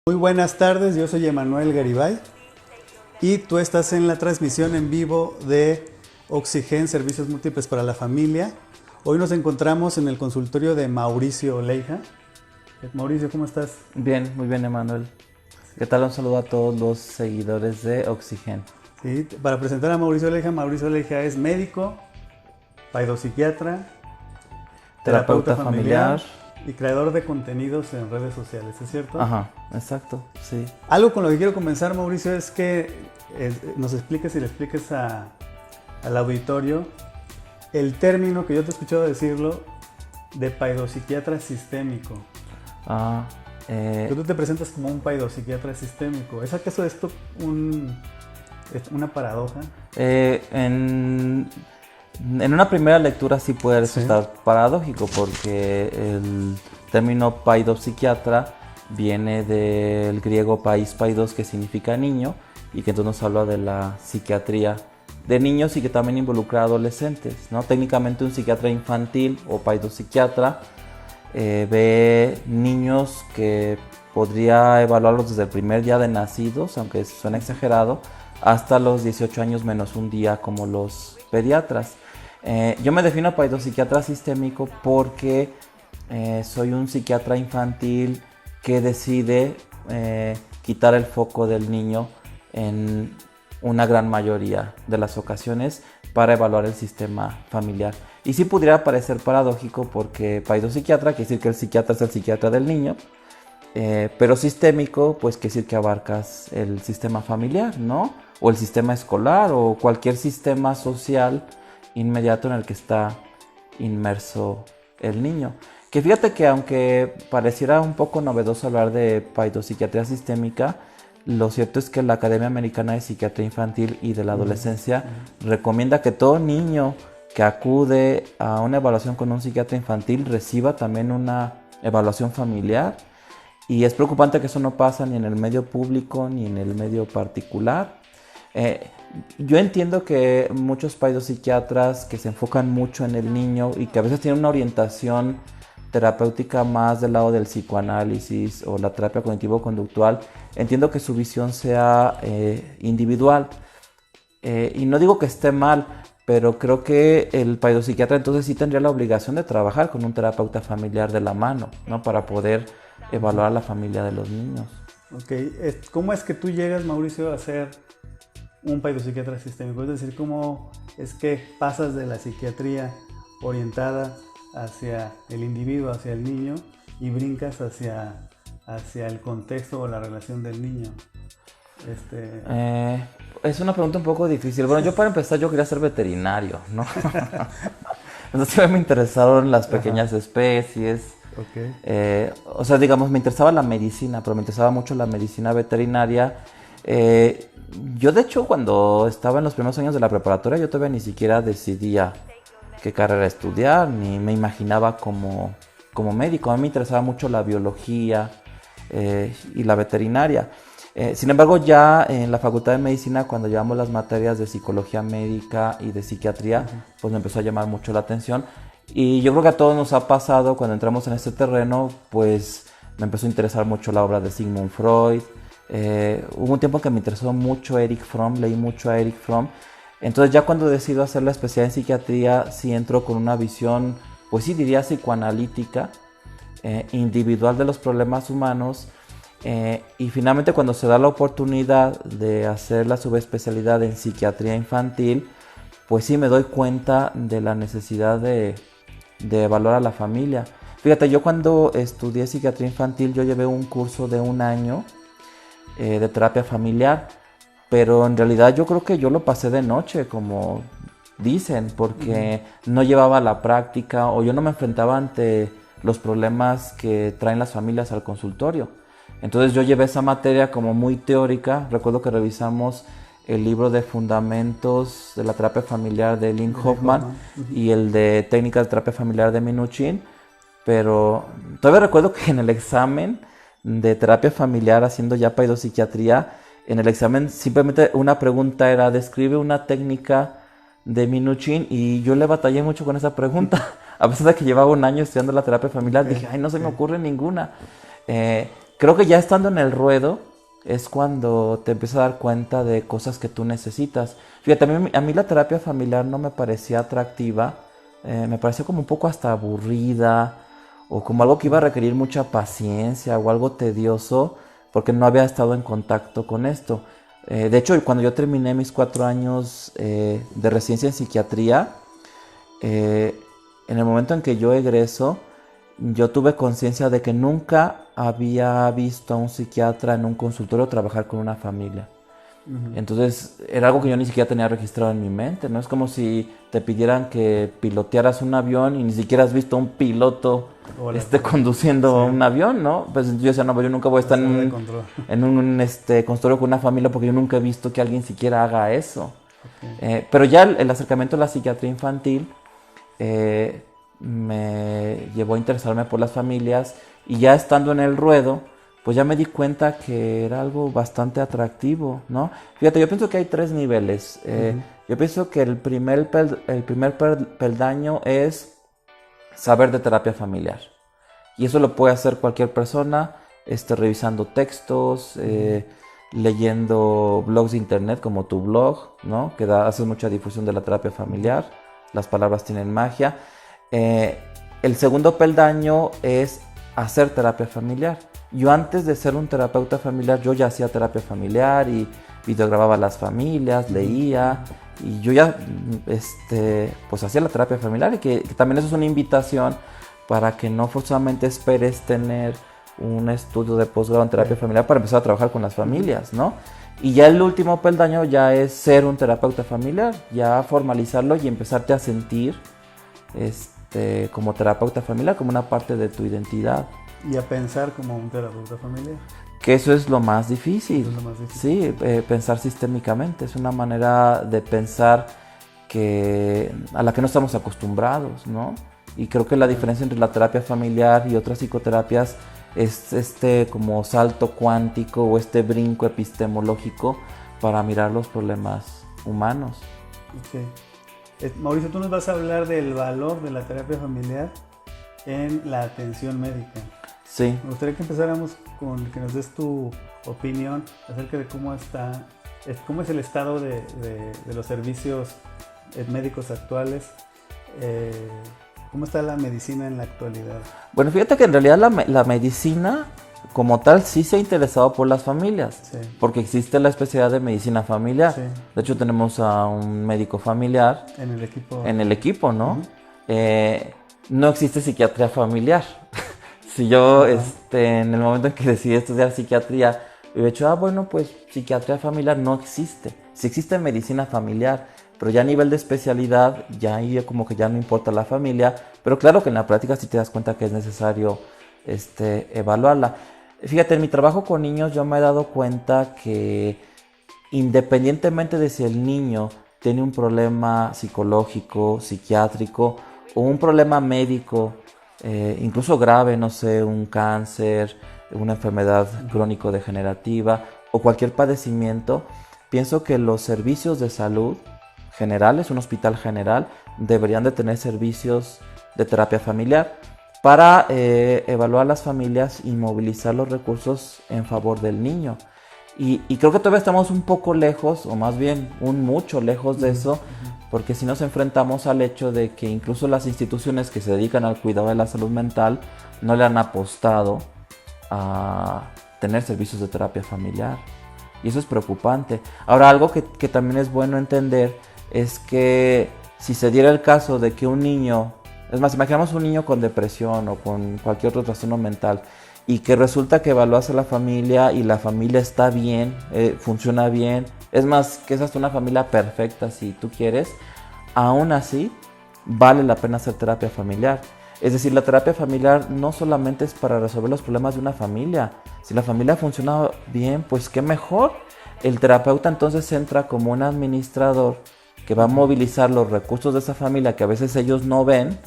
Muy buenas tardes, yo soy Emanuel Garibay y tú estás en la transmisión en vivo de Oxygen, Servicios Múltiples para la Familia. Hoy nos encontramos en el consultorio de Mauricio Oleija. Mauricio, ¿cómo estás? Bien, muy bien, Emanuel. ¿Qué tal? Un saludo a todos los seguidores de Oxygen. Sí, para presentar a Mauricio Oleija es médico, paidopsiquiatra, terapeuta familiar y creador de contenidos en redes sociales, ¿es cierto? Ajá, exacto, sí. Algo con lo que quiero comenzar, Mauricio, es que nos expliques y le expliques al auditorio el término que yo te he escuchado decirlo de paidopsiquiatra sistémico. Que tú te presentas como un paidopsiquiatra sistémico. ¿Es acaso esto una paradoja? En una primera lectura sí puede resultar paradójico, porque el término paidopsiquiatra viene del griego paidos, que significa niño, y que entonces nos habla de la psiquiatría de niños y que también involucra a adolescentes, ¿no? Técnicamente un psiquiatra infantil o paidopsiquiatra ve niños que podría evaluarlos desde el primer día de nacidos, aunque suena exagerado, hasta los 18 años menos un día, como los pediatras. Yo me defino paidopsiquiatra sistémico porque soy un psiquiatra infantil que decide quitar el foco del niño en una gran mayoría de las ocasiones para evaluar el sistema familiar. Y sí pudiera parecer paradójico, porque paidopsiquiatra quiere decir que el psiquiatra es el psiquiatra del niño, pero sistémico pues quiere decir que abarcas el sistema familiar, ¿no? O el sistema escolar o cualquier sistema social inmediato en el que está inmerso el niño. Que fíjate que aunque pareciera un poco novedoso hablar de paidopsiquiatría sistémica, lo cierto es que la Academia Americana de Psiquiatría Infantil y de la Adolescencia recomienda que todo niño que acude a una evaluación con un psiquiatra infantil reciba también una evaluación familiar. Y es preocupante que eso no pasa ni en el medio público ni en el medio particular. Yo entiendo que muchos paidopsiquiatras que se enfocan mucho en el niño y que a veces tienen una orientación terapéutica más del lado del psicoanálisis o la terapia cognitivo-conductual, entiendo que su visión sea individual. Y no digo que esté mal, pero creo que el paidopsiquiatra entonces sí tendría la obligación de trabajar con un terapeuta familiar de la mano, ¿no? Para poder evaluar a la familia de los niños. Ok, ¿cómo es que tú llegas, Mauricio, a ser un paidopsiquiatra sistémico? Es decir, ¿cómo es que pasas de la psiquiatría orientada hacia el individuo, hacia el niño, y brincas hacia el contexto o la relación del niño? Es una pregunta un poco difícil. Bueno, yo para empezar yo quería ser veterinario, ¿no? Entonces me interesaron las pequeñas especies. Okay. O sea, digamos, me interesaba la medicina, pero me interesaba mucho la medicina veterinaria. Yo de hecho cuando estaba en los primeros años de la preparatoria yo todavía ni siquiera decidía qué carrera estudiar, ni me imaginaba como médico. A mí me interesaba mucho la biología y la veterinaria. Sin embargo, ya en la Facultad de Medicina, cuando llevamos las materias de psicología médica y de psiquiatría, pues me empezó a llamar mucho la atención. Y yo creo que a todos nos ha pasado cuando entramos en este terreno, pues me empezó a interesar mucho la obra de Sigmund Freud. Hubo un tiempo que me interesó mucho Erich Fromm, leí mucho a Erich Fromm. Entonces ya cuando decido hacer la especialidad en psiquiatría, sí entro con una visión, pues sí diría psicoanalítica, individual de los problemas humanos. Y finalmente cuando se da la oportunidad de hacer la subespecialidad en psiquiatría infantil, pues sí me doy cuenta de la necesidad de evaluar a la familia. Fíjate, yo cuando estudié psiquiatría infantil yo llevé un curso de un año de terapia familiar, pero en realidad yo creo que yo lo pasé de noche, como dicen, porque no llevaba la práctica o yo no me enfrentaba ante los problemas que traen las familias al consultorio. Entonces yo llevé esa materia como muy teórica. Recuerdo que revisamos el libro de Fundamentos de la Terapia Familiar de Lynn Hoffman y el de Técnicas de Terapia Familiar de Minuchin, pero todavía recuerdo que en el examen de terapia familiar, haciendo ya paidopsiquiatría, en el examen simplemente una pregunta era: describe una técnica de Minuchin, y yo le batallé mucho con esa pregunta. A pesar de que llevaba un año estudiando la terapia familiar, dije, ay, no se me ocurre ninguna. creo que ya estando en el ruedo es cuando te empiezas a dar cuenta de cosas que tú necesitas. Fíjate, a mí la terapia familiar no me parecía atractiva, me parecía como un poco hasta aburrida o como algo que iba a requerir mucha paciencia o algo tedioso porque no había estado en contacto con esto. De hecho, cuando yo terminé mis 4 años de residencia en psiquiatría, en el momento en que yo egreso, yo tuve conciencia de que nunca había visto a un psiquiatra en un consultorio trabajar con una familia. Entonces era algo que yo ni siquiera tenía registrado en mi mente, ¿no? Es como si te pidieran que pilotearas un avión y ni siquiera has visto a un piloto conduciendo un avión, ¿no? Pues yo decía, no, pues yo nunca voy a estar en un consultorio con una familia porque yo nunca he visto que alguien siquiera haga eso. Okay. Pero ya el acercamiento a la psiquiatría infantil me llevó a interesarme por las familias y ya estando en el ruedo, pues ya me di cuenta que era algo bastante atractivo, ¿no? Fíjate, yo pienso que hay 3 niveles. Yo pienso que el primer peldaño es saber de terapia familiar. Y eso lo puede hacer cualquier persona, revisando textos, leyendo blogs de internet como tu blog, ¿no? Que haces mucha difusión de la terapia familiar. Las palabras tienen magia. El segundo peldaño es hacer terapia familiar. Yo antes de ser un terapeuta familiar, yo ya hacía terapia familiar y videogrababa a las familias, leía y yo ya pues hacía la terapia familiar y que también eso es una invitación para que no forzosamente esperes tener un estudio de posgrado en terapia familiar para empezar a trabajar con las familias, ¿no? Y ya el último peldaño ya es ser un terapeuta familiar, ya formalizarlo y empezarte a sentir como terapeuta familiar, como una parte de tu identidad. Y a pensar como un terapeuta familiar. Que eso es lo más difícil. Eso es lo más difícil. Sí, pensar sistémicamente. Es una manera de pensar a la que no estamos acostumbrados, ¿no? Y creo que la diferencia entre la terapia familiar y otras psicoterapias es como salto cuántico o brinco epistemológico para mirar los problemas humanos. Okay. Mauricio, tú nos vas a hablar del valor de la terapia familiar en la atención médica. Sí. Me gustaría que empezáramos con que nos des tu opinión acerca de cómo es el estado de los servicios médicos actuales, cómo está la medicina en la actualidad. Bueno, fíjate que en realidad la medicina como tal sí se ha interesado por las familias, sí. Porque existe la especialidad de medicina familiar. Sí. De hecho tenemos a un médico familiar en el equipo, ¿no? No existe psiquiatría familiar. Si yo, en el momento en que decidí estudiar psiquiatría, he dicho, bueno, pues psiquiatría familiar no existe. Sí existe medicina familiar, pero ya a nivel de especialidad, ya ahí como que ya no importa la familia. Pero claro que en la práctica sí te das cuenta que es necesario evaluarla. Fíjate, en mi trabajo con niños yo me he dado cuenta que independientemente de si el niño tiene un problema psicológico, psiquiátrico o un problema médico, incluso grave, no sé, un cáncer, una enfermedad crónico-degenerativa o cualquier padecimiento, pienso que los servicios de salud generales, un hospital general, deberían de tener servicios de terapia familiar para evaluar las familias y movilizar los recursos en favor del niño. Y creo que todavía estamos un poco lejos, o más bien mucho lejos de eso, porque si nos enfrentamos al hecho de que incluso las instituciones que se dedican al cuidado de la salud mental no le han apostado a tener servicios de terapia familiar. Y eso es preocupante. Ahora, algo que también es bueno entender es que si se diera el caso de que un niño, es más, imaginamos un niño con depresión o con cualquier otro trastorno mental y que resulta que evalúas a la familia y la familia está bien, funciona bien, es más, que es hasta una familia perfecta si tú quieres, aún así vale la pena hacer terapia familiar. Es decir, la terapia familiar no solamente es para resolver los problemas de una familia. Si la familia funciona bien, pues qué mejor. El terapeuta entonces entra como un administrador que va a movilizar los recursos de esa familia que a veces ellos no ven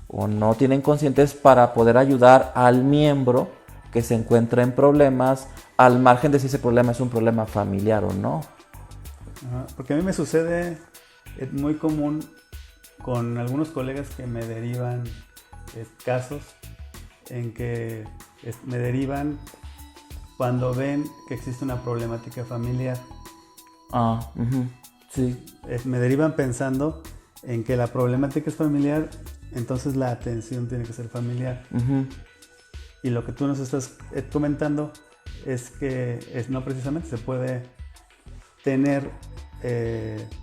o no tienen conscientes para poder ayudar al miembro que se encuentra en problemas, al margen de si ese problema es un problema familiar o no. Porque a mí me sucede, es muy común con algunos colegas que me derivan casos en que me derivan cuando ven que existe una problemática familiar. Sí. Me derivan pensando en que la problemática es familiar, entonces la atención tiene que ser familiar. Y lo que tú nos estás comentando es que no precisamente se puede tener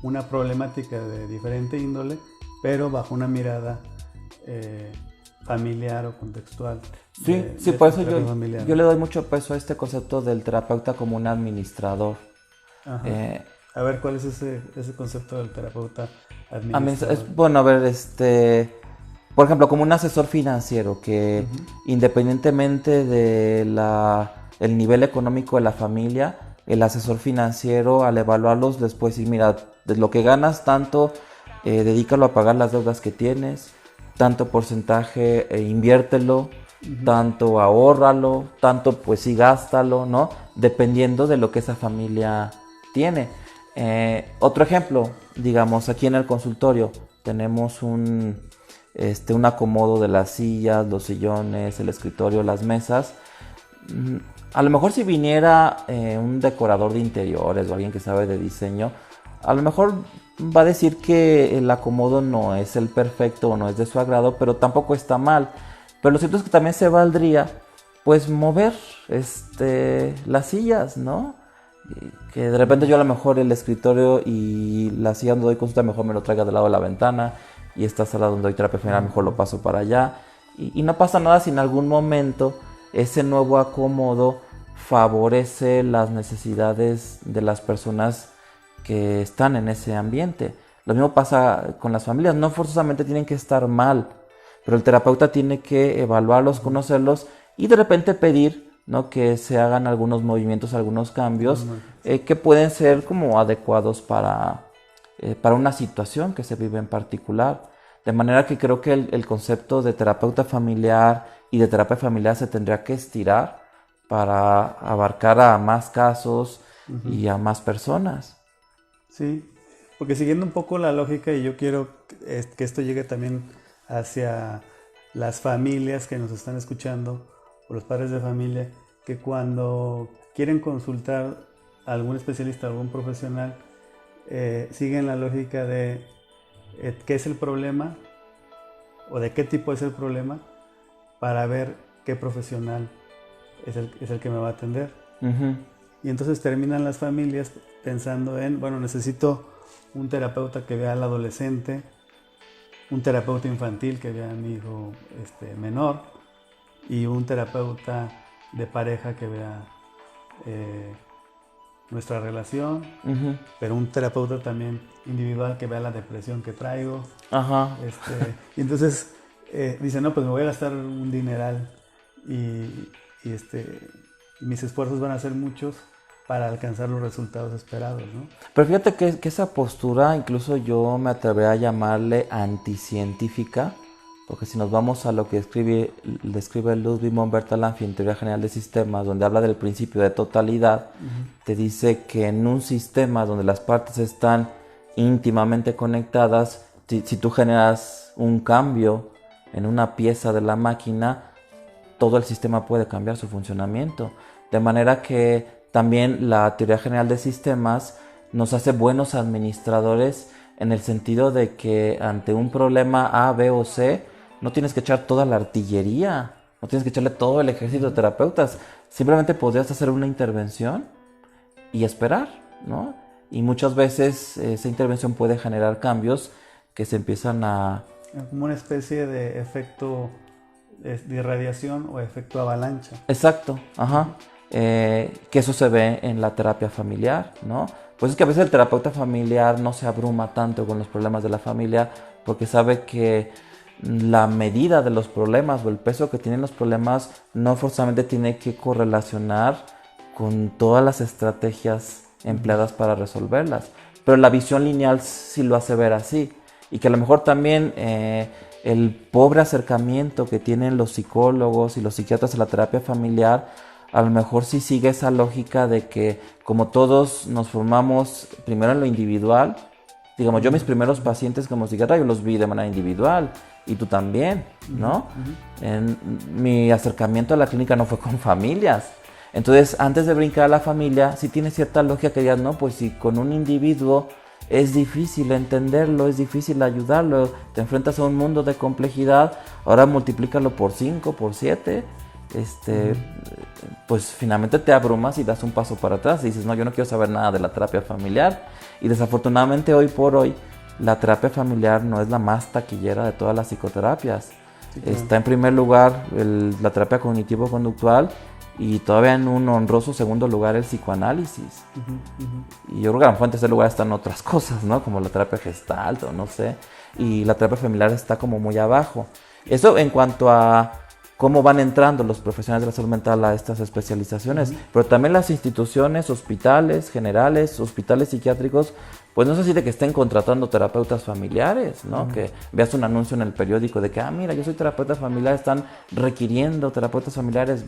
una problemática de diferente índole, pero bajo una mirada familiar o contextual. Sí, por eso yo le doy mucho peso a este concepto del terapeuta como un administrador. A ver, ¿cuál es ese concepto del terapeuta administrador? Bueno, a ver, por ejemplo, como un asesor financiero que independientemente de el nivel económico de la familia, el asesor financiero al evaluarlos les puede decir, mira, de lo que ganas tanto, dedícalo a pagar las deudas que tienes, tanto porcentaje inviértelo, tanto ahórralo, tanto pues sí gástalo, ¿no? Dependiendo de lo que esa familia tiene. Otro ejemplo, digamos, aquí en el consultorio tenemos un acomodo de las sillas, los sillones, el escritorio, las mesas. A lo mejor si viniera un decorador de interiores o alguien que sabe de diseño, a lo mejor va a decir que el acomodo no es el perfecto o no es de su agrado, pero tampoco está mal. Pero lo cierto es que también se valdría pues mover las sillas, ¿no? Que de repente yo a lo mejor el escritorio y la silla donde doy consulta mejor me lo traiga del lado de la ventana, y esta sala donde doy terapia familiar mejor lo paso para allá, y no pasa nada si en algún momento ese nuevo acomodo favorece las necesidades de las personas que están en ese ambiente. Lo mismo pasa con las familias, no forzosamente tienen que estar mal, pero el terapeuta tiene que evaluarlos, conocerlos y de repente pedir, ¿no?, que se hagan algunos movimientos, algunos cambios que pueden ser como adecuados para una situación que se vive en particular. De manera que creo que el concepto de terapeuta familiar y de terapia familiar se tendría que estirar para abarcar a más casos y a más personas. Sí, porque siguiendo un poco la lógica, y yo quiero que esto llegue también hacia las familias que nos están escuchando, o los padres de familia, que cuando quieren consultar a algún especialista, a algún profesional, siguen la lógica de qué es el problema o de qué tipo es el problema, para ver qué profesional es el que me va a atender. Y entonces terminan las familias pensando en, bueno, necesito un terapeuta que vea al adolescente, un terapeuta infantil que vea a mi hijo menor, y un terapeuta de pareja que vea nuestra relación, pero un terapeuta también individual que vea la depresión que traigo. Y entonces dice, no, pues me voy a gastar un dineral y mis esfuerzos van a ser muchos para alcanzar los resultados esperados, ¿no? Pero fíjate que esa postura, incluso yo me atrevería a llamarle anticientífica, porque si nos vamos a lo que describe Ludwig von Bertalanffy en Teoría General de Sistemas, donde habla del principio de totalidad, te dice que en un sistema donde las partes están íntimamente conectadas, si tú generas un cambio en una pieza de la máquina, todo el sistema puede cambiar su funcionamiento. De manera que también la Teoría General de Sistemas nos hace buenos administradores, en el sentido de que ante un problema A, B o C, no tienes que echar toda la artillería, no tienes que echarle todo el ejército de terapeutas. Simplemente podrías hacer una intervención y esperar, ¿no? Y muchas veces esa intervención puede generar cambios que se empiezan a... como una especie de efecto de irradiación o efecto avalancha. Exacto, que eso se ve en la terapia familiar, ¿no? Pues es que a veces el terapeuta familiar no se abruma tanto con los problemas de la familia, porque sabe que la medida de los problemas o el peso que tienen los problemas no forzosamente tiene que correlacionar con todas las estrategias empleadas para resolverlas. Pero la visión lineal sí lo hace ver así. Y que a lo mejor también el pobre acercamiento que tienen los psicólogos y los psiquiatras a la terapia familiar, a lo mejor sí sigue esa lógica de que como todos nos formamos primero en lo individual, digamos, yo mis primeros pacientes como psiquiatra yo los vi de manera individual, y tú también, ¿no? Mi acercamiento a la clínica no fue con familias. Entonces, antes de brincar a la familia, sí tiene cierta lógica que digas, no, pues si con un individuo es difícil entenderlo, es difícil ayudarlo, te enfrentas a un mundo de complejidad, ahora multiplícalo por 5, por 7, pues finalmente te abrumas y das un paso para atrás y dices, no, yo no quiero saber nada de la terapia familiar. Y desafortunadamente hoy por hoy, la terapia familiar no es la más taquillera de todas las psicoterapias. Sí, claro. Está en primer lugar la terapia cognitivo-conductual y todavía en un honroso segundo lugar el psicoanálisis. Y yo creo que a lo mejor en tercer lugar están otras cosas, ¿no? Como la terapia gestalt o no sé. Y la terapia familiar está como muy abajo. Eso en cuanto a cómo van entrando los profesionales de la salud mental a estas especializaciones. Pero también las instituciones, hospitales generales, hospitales psiquiátricos, pues no es así de que estén contratando terapeutas familiares, ¿no? Que veas un anuncio en el periódico de que, mira, yo soy terapeuta familiar, están requiriendo terapeutas familiares,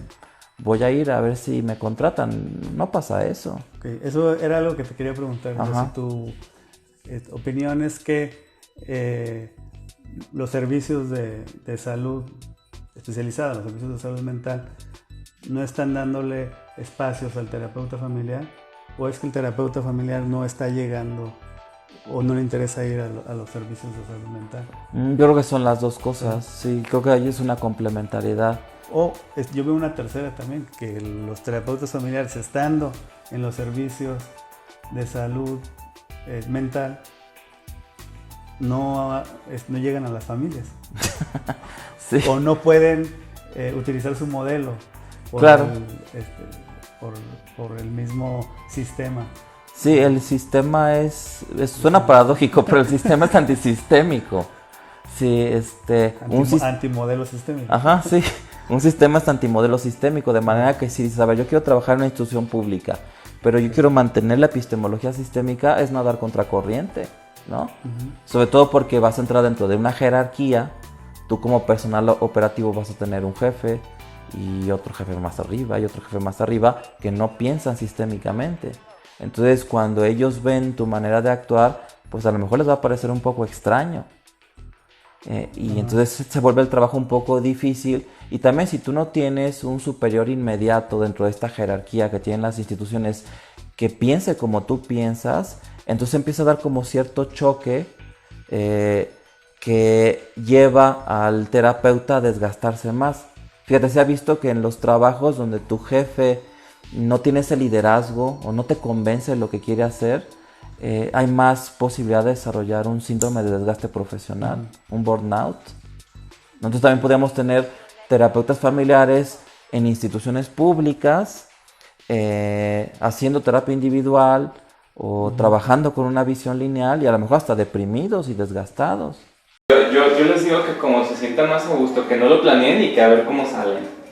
voy a ir a ver si me contratan. No pasa eso. Okay. Eso era algo que te quería preguntar. Si tu opinión es que los servicios de salud especializados, los servicios de salud mental, no están dándole espacios al terapeuta familiar, o es que el terapeuta familiar no está llegando o no le interesa ir a los servicios de salud mental. Yo creo que son las dos cosas, sí, creo que ahí es una complementariedad. O yo veo una tercera también, que los terapeutas familiares estando en los servicios de salud mental no llegan a las familias. Sí. O no pueden utilizar su modelo por, por el mismo sistema. Sí, el sistema suena paradójico, pero el sistema es antisistémico. Sí, antimodelo sistémico. Ajá, sí. Un sistema es antimodelo sistémico, de manera que si dices, a ver, yo quiero trabajar en una institución pública, pero yo quiero mantener la epistemología sistémica, es nadar contracorriente, ¿no? Sobre todo porque vas a entrar dentro de una jerarquía. Tú como personal operativo vas a tener un jefe y otro jefe más arriba y otro jefe más arriba que no piensan sistémicamente. Entonces cuando ellos ven tu manera de actuar, pues a lo mejor les va a parecer un poco extraño. Y entonces se vuelve el trabajo un poco difícil. Y también si tú no tienes un superior inmediato dentro de esta jerarquía que tienen las instituciones que piense como tú piensas, entonces empieza a dar como cierto choque que lleva al terapeuta a desgastarse más. Fíjate, se ha visto que en los trabajos donde tu jefe no tiene ese liderazgo o no te convence de lo que quiere hacer, hay más posibilidad de desarrollar un síndrome de desgaste profesional, un burnout. Entonces también podríamos tener terapeutas familiares en instituciones públicas, haciendo terapia individual o trabajando con una visión lineal y a lo mejor hasta deprimidos y desgastados. Yo les digo que como se sientan más a gusto, que no lo planeen y que a ver cómo salen.